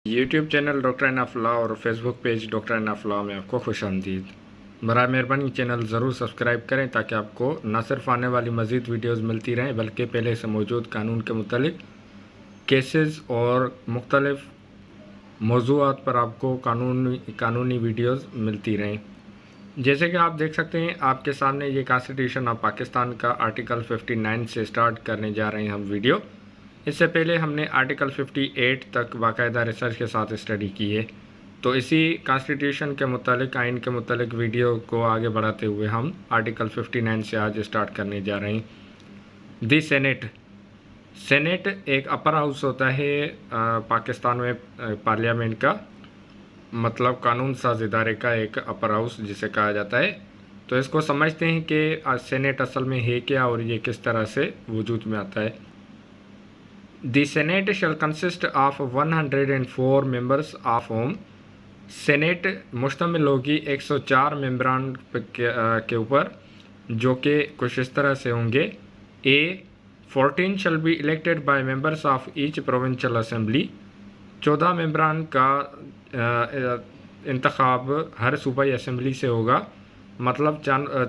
YouTube channel doctor enough law और Facebook page doctor enough law में आपको खुशामदीद। बराए मेहरबानी चैनल ज़रूर सब्सक्राइब करें ताकि आपको न सिर्फ आने वाली मज़ीद वीडियोस मिलती रहें बल्कि पहले से मौजूद कानून के मुतालिक केसेस और मुख्तलिफ मौज़ूआत पर आपको कानूनी वीडियोस मिलती रहें। जैसे कि आप देख सकते हैं आपके सामने ये कॉन्स्टिट्यूशन ऑफ पाकिस्तान का आर्टिकल 59 से स्टार्ट करने जा रहे हैं हम वीडियो। इससे पहले हमने आर्टिकल 58 तक बाकायदा रिसर्च के साथ स्टडी की है, तो इसी कॉन्स्टिट्यूशन के मुतालिक आइन के मुतालिक वीडियो को आगे बढ़ाते हुए हम आर्टिकल 59 से आज स्टार्ट करने जा रहे हैं। दी सेनेट एक अपर हाउस होता है पाकिस्तान में, पार्लियामेंट का मतलब कानून साज इदारे का एक अपर हाउस जिसे कहा जाता है। तो इसको समझते हैं कि सेनेट असल में है क्या और ये किस तरह से वजूद में आता है। The Senate shall consist of 104 members of whom senate मुश्तमिल होगी 104 मेम्बरान के ऊपर, जो कि कुछ इस तरह से होंगे। 14 shall be elected by members of each provincial assembly 14 मेम्बरान का इंतखाब हर सूबाई असम्बली से होगा, मतलब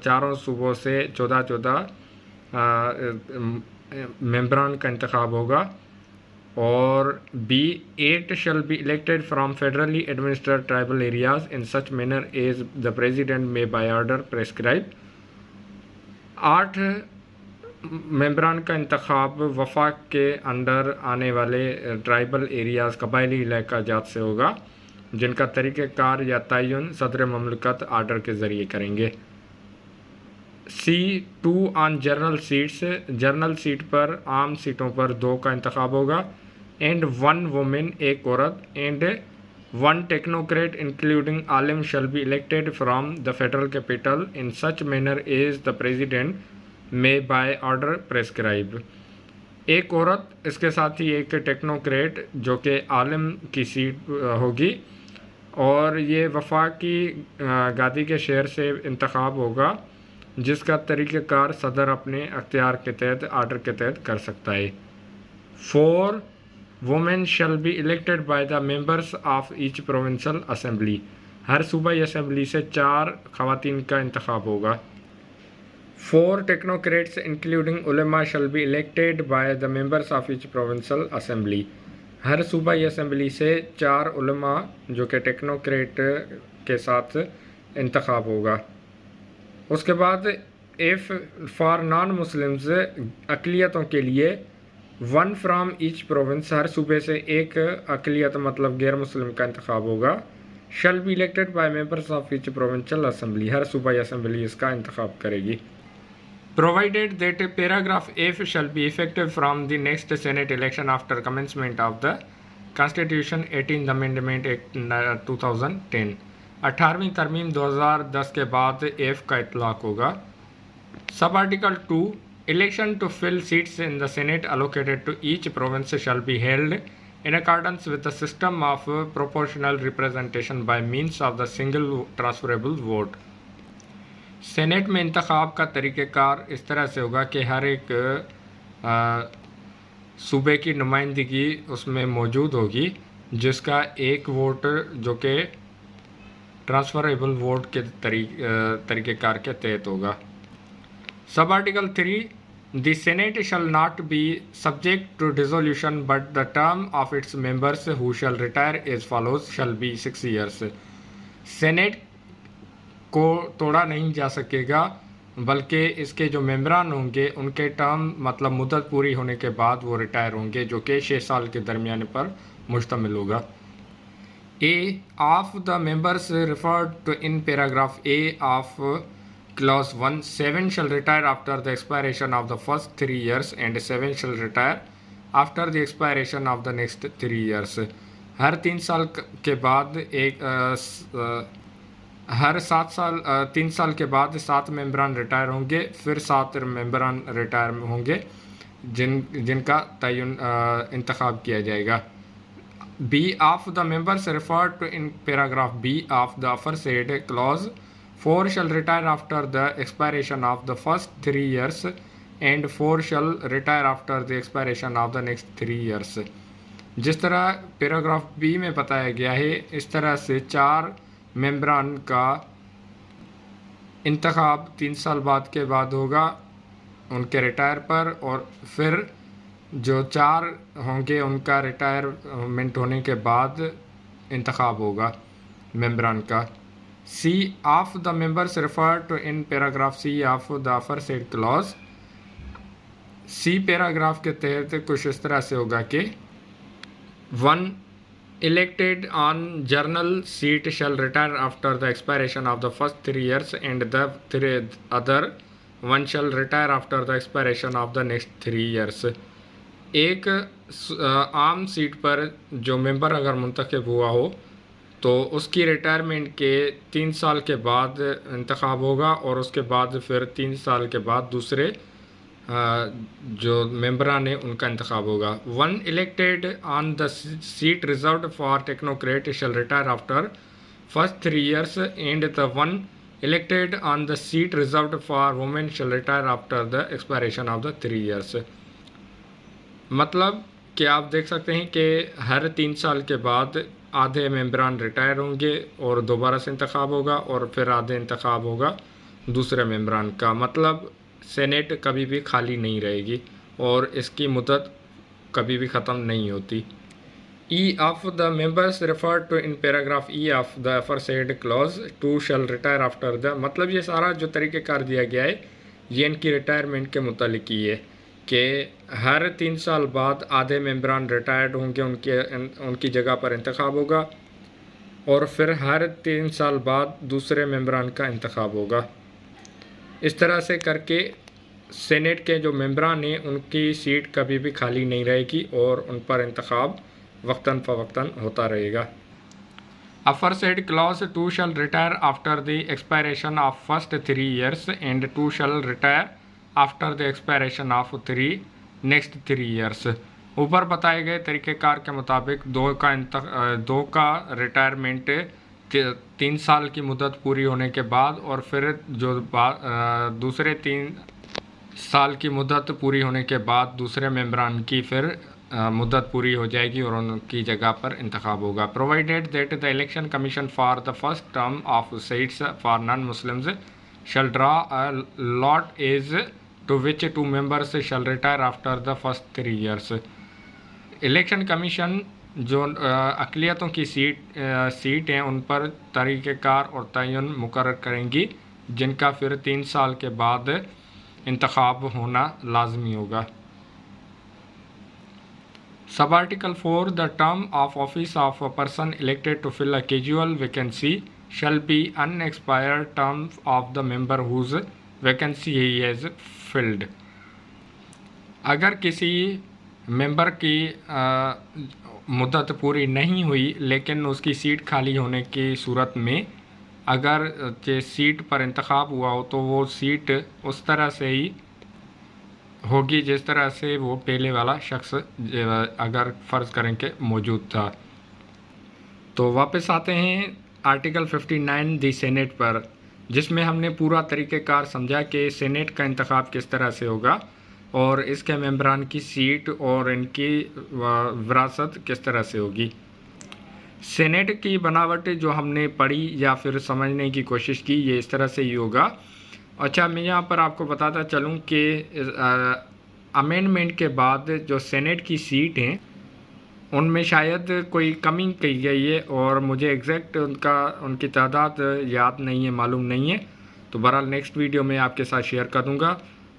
चारों सूबों से 14 मेम्बरान का इंतखाब होगा। और 8 shall be elected from federally administered tribal areas in such manner as the president may by order prescribe 8 मेम्बरान का इंतखाब वफाक के अंडर आने वाले ट्राइबल एरियाज़ कबायली इलाका जात से होगा, जिनका तरीक़ेकार या तयन सदर ममलकत आर्डर के ज़रिए करेंगे। C2 on journal seats, journal seat पर आम सीटों पर 2 का इंतखाब होगा। एंड 1 वुमेन, एक औरत। एंड 1 टेक्नोक्रेट इंक्लूडिंग आलिम shall be elected from the federal capital in such manner as the president may by order prescribe. एक औरत, इसके साथ ही एक टेक्नोक्रेट जो कि आलिम की सीट होगी, और ये वफाकी गादी के शहर से इंतखाब होगा जिसका तरीक़ेकार सदर अपने अख्तियार के तहत आर्डर के तहत कर सकता है। 4 women shall be elected by the members of each provincial assembly, हर सूबाई असम्बली से 4 खवातीन का इंतखाब होगा। 4 टेक्नोक्रेट्स इंक्लूडिंग उलेमा shall be elected by the members of each provincial assembly, हर सूबाई असम्बली से 4 उलेमा जो कि टेक्नोक्रेट के साथ इंतखाब होगा। उसके बाद एफ फॉर नॉन मुस्लिम्स, अक़लियतों के लिए 1 फ्राम ईच प्रोविंस, हर सूबे से एक अक़लियत मतलब गैर मुस्लिम का इंतखाब होगा। Shall be elected by members of each provincial assembly, हर सूबाई असम्बली इसका इंतखाब करेगी। Provided that paragraph F shall be effective from the next senate election after commencement of the constitution 18th amendment act 2010, 18वीं तरमीम 2010 के बाद एफ का इतलाक़ होगा। Sub article 2, election to fill seats in the senate allocated to each province shall be held in accordance with the system of proportional representation bye means of the single transferable vote. Senate में इंतखाब का तरीक़ेकार इस तरह से होगा कि हर एक सूबे की नुमाइंदगी उसमें मौजूद होगी, जिसका एक वोट जो कि ट्रांसफरेबल वोट के तरीक़ेकार के तहत होगा। Sub article 3, the senate shall not be subject to dissolution but the term of its members who shall retire as follows shall be 6 years। Senate को तोड़ा नहीं जा सकेगा, बल्कि इसके जो मेम्बरान होंगे उनके टर्म मतलब मुद्दत पूरी होने के बाद वो रिटायर होंगे, जो कि 6 साल के दरमियान पर मुश्तमिल होगा। A of the members referred to in paragraph A of clause 1, 7 shall retire after the expiration of the first 3 years and 7 shall retire after the expiration of the next 3 years। हर 3 साल के बाद हर 3 साल के बाद 7 मेम्बरान रिटायर होंगे, फिर 7 मेम्बरान retire होंगे जिनका तयन इंतखाब किया जाएगा। B of the members referred to in paragraph B of the aforesaid clause 4 shall retire after the expiration of the first 3 years and 4 shall retire after the expiration of the next 3 years। जिस तरह paragraph B में बताया गया है, इस तरह से 4 मेंबरान का इंतखाब 3 साल बाद के बाद होगा उनके रिटायर पर, और फिर जो 4 होंगे उनका रिटायरमेंट होने के बाद इंतखाब होगा मेंबरान का। C of the members refer to in paragraph C of the aforesaid clause. C paragraph के तहत कुछ इस तरह से होगा कि 1 elected on journal seat shall retire after the expiration of the first 3 years and the other one shall retire after the expiration of the next 3 years। एक आम सीट पर जो मेंबर अगर मुंतखब हुआ हो तो उसकी रिटायरमेंट के 3 साल के बाद इंतखाब होगा, और उसके बाद फिर 3 साल के बाद दूसरे जो मेंबरान है उनका इंतखाब होगा। 1 elected on the seat reserved for technocrat shall retire after first 3 years and the 1 elected on the seat reserved for women shall retire after the expiration of the 3 years। मतलब कि आप देख सकते हैं कि हर 3 साल के बाद आधे मेंबरान रिटायर होंगे और दोबारा से इंतखाब होगा, और फिर आधे इंतखाब होगा दूसरे मेंबरान का। मतलब सेनेट कभी भी खाली नहीं रहेगी और इसकी मुद्दत कभी भी ख़त्म नहीं होती। E of the members refer to in paragraph E of the aforesaid clause 2 shall retire after the. मतलब ये सारा जो तरीक़ेकार दिया गया है ये इनकी रिटायरमेंट के मुतालिक ही है कि हर 3 साल बाद आधे मेंबरान रिटायर्ड होंगे, उनकी जगह पर इंतखाब होगा, और फिर हर 3 साल बाद दूसरे मेंबरान का इंतखाब होगा। इस तरह से करके सेनेट के जो मेंबरान हैं उनकी सीट कभी भी खाली नहीं रहेगी और उन पर इंतखाब वक्तन फ़वक्तन होता रहेगा। Aforesaid clause 2 shall retire after the expiration of first 3 years and 2 shall retire after the expiration of 3 next 3 years। ऊपर बताए गए तरीक़ेकार के मुताबिक 2 का रिटायरमेंट 3 साल की मुद्दत पूरी होने के बाद, और फिर जो दूसरे 3 साल की मुद्दत पूरी होने के बाद दूसरे मेंबरान की फिर मुद्दत पूरी हो जाएगी और उनकी जगह पर इंतखाब होगा। Provided that the election commission for the first term of seats for non Muslims shall draw a lot as to which 2 members shall retire after the first 3 years। Election commission जो अक़लियतों की सीट हैं उन पर तरीक़ेकार और तयन मुकर्रर करेंगी जिनका फिर 3 साल के बाद इंतखाब होना लाजमी होगा। Sub article 4 the term of office of a person elected to fill a casual vacancy shall be unexpired term of the member whose vacancy he has filled. अगर किसी मेंबर की मुद्दत पूरी नहीं हुई लेकिन उसकी सीट खाली होने की सूरत में अगर सीट पर इंतखाब हुआ हो तो वो सीट उस तरह से ही होगी जिस तरह से वो पहले वाला शख्स अगर फ़र्ज़ करें कि मौजूद था। तो वापस आते हैं आर्टिकल 59 दी सेनेट पर, जिसमें हमने पूरा तरीक़ेकार समझा कि सेनेट का इंतखाब किस तरह से होगा और इसके मेंबरान की सीट और इनकी विरासत किस तरह से होगी। सेनेट की बनावट जो हमने पढ़ी या फिर समझने की कोशिश की ये इस तरह से ही होगा। अच्छा, मैं यहाँ पर आपको बताता चलूँ कि अमेंडमेंट के बाद जो सेनेट की सीट हैं उनमें शायद कोई कमी की गई है और मुझे एग्जैक्ट उनकी तादाद याद नहीं है, मालूम नहीं है, तो बहरहाल नेक्स्ट वीडियो में आपके साथ शेयर कर दूँगा।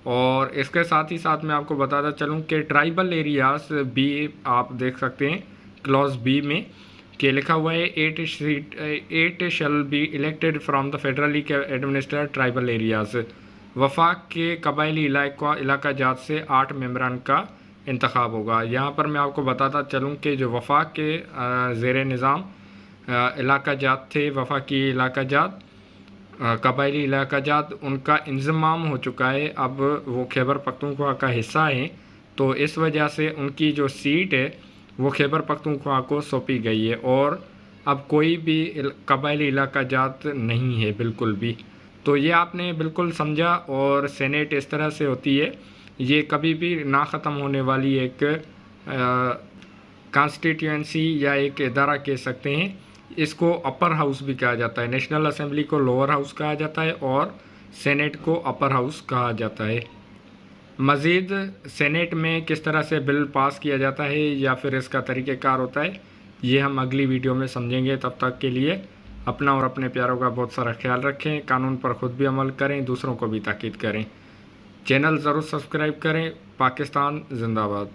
और इसके साथ ही साथ मैं आपको बताता चलूँ कि ट्राइबल एरियाज़ भी आप देख सकते हैं क्लॉज बी में कि लिखा हुआ है 8 shall be elected from the federally administered tribal areas. वफाक के कबायली इलाका जात से 8 मेंबरान का इंतखाब होगा। यहाँ पर मैं आपको बताता चलूँ कि जो वफाक के ज़ेर निज़ाम इलाका जात थे, वफाकी इलाका जात, कबायली इलाका जात, उनका इंज़माम हो चुका है, अब वो खैबर पख्तूनख्वा का हिस्सा हैं, तो इस वजह से उनकी जो सीट है वो खैबर पख्तूनख्वा को सौंपी गई है और अब कोई भी कबायली इलाका जात नहीं है बिल्कुल भी। तो ये आपने बिल्कुल समझा, और सेनेट इस तरह से होती है, ये कभी भी ना ख़त्म होने वाली एक कॉन्स्टिट्यूएंसी या एक इदारा कह सकते हैं। इसको अपर हाउस भी कहा जाता है। नेशनल असेंबली को लोअर हाउस कहा जाता है और सेनेट को अपर हाउस कहा जाता है। मज़ीद सेनेट में किस तरह से बिल पास किया जाता है या फिर इसका तरीक़ेकार होता है, ये हम अगली वीडियो में समझेंगे। तब तक के लिए अपना और अपने प्यारों का बहुत सारा ख्याल रखें। कानून पर ख़ुद भी अमल करें, दूसरों को भी ताकीद करें। चैनल ज़रूर सब्सक्राइब करें। पाकिस्तान जिंदाबाद।